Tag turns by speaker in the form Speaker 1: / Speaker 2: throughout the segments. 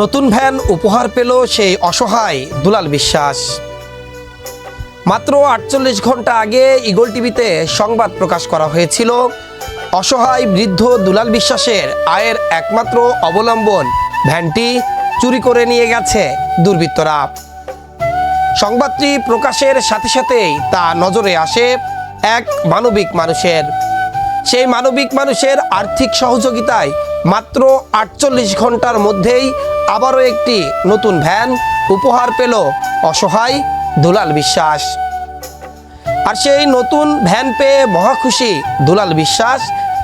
Speaker 1: নতুন ভ্যান উপহার পেল সেই অসহায় দুলাল বিশ্বাস। মাত্র ৪৮ ঘন্টা আগে ঈগল টিভিতে সংবাদ প্রকাশ করা হয়েছিল অসহায় বৃদ্ধ দুলাল বিশ্বাসের আয়ের একমাত্র অবলম্বন ভ্যানটি চুরি করে নিয়ে গেছে দুর্বৃত্তরা। সংবাদটি প্রকাশের সাথে সাথেই তা নজরে আসে এক মানবিক মানুষের। সেই মানবিক মানুষের আর্থিক সহযোগিতায় মাত্র ৪৮ ঘন্টার মধ্যেই আবারও একটি নতুন ভ্যান উপহার পেল অসহায় দুলাল বিশ্বাস। আর সেই নতুন ভ্যান পেয়ে মহাখুশি দুলাল বিশ্বাস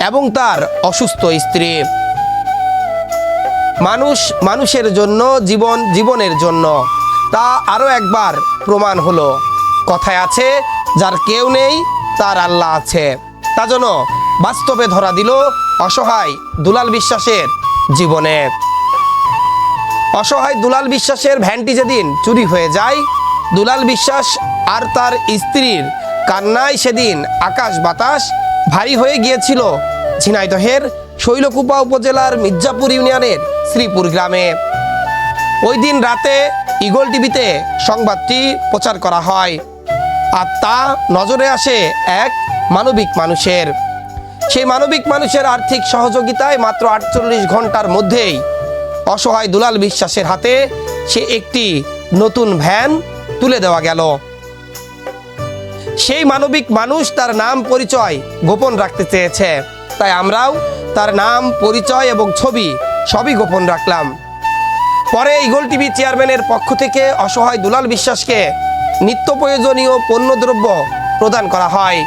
Speaker 1: এবং তার অসুস্থ স্ত্রী। মানুষ মানুষের জন্য, জীবন জীবনের জন্য, তা আরও একবার প্রমাণ হলো। কথায় আছে, যার কেউ নেই তার আল্লাহ আছে। তা যেন বাস্তবে ধরা দিল অসহায় দুলাল বিশ্বাসের জীবনে। অসহায় দুলাল বিশ্বাসের ভ্যানটি যেদিন চুরি হয়ে যায়, দুলাল বিশ্বাস আর তার স্ত্রীর কান্নায় সেদিন আকাশ বাতাস ভারী হয়ে গিয়েছিল ঝিনাইদহের শৈলকুপা উপজেলার মির্জাপুর ইউনিয়নের শ্রীপুর গ্রামে। ওই দিন রাতে ঈগল টিভিতে সংবাদটি প্রচার করা হয়, আর তা নজরে আসে এক মানবিক মানুষের। সেই মানবিক মানুষের আর্থিক সহযোগিতায় মাত্র ৪৮ ঘন্টার মধ্যেই অসহায় দুলাল বিশ্বাসের হাতে সে একটি নতুন ভ্যান তুলে দেওয়া গেল। সেই মানবিক মানুষ তার নাম পরিচয় গোপন রাখতে চেয়েছে, তাই আমরাও তার নাম পরিচয় এবং ছবি সবই গোপন রাখলাম। পরে ঈগল টিভি চেয়ারম্যানের পক্ষ থেকে অসহায় দুলাল বিশ্বাসকে নিত্য প্রয়োজনীয় পণ্যদ্রব্য প্রদান করা হয়।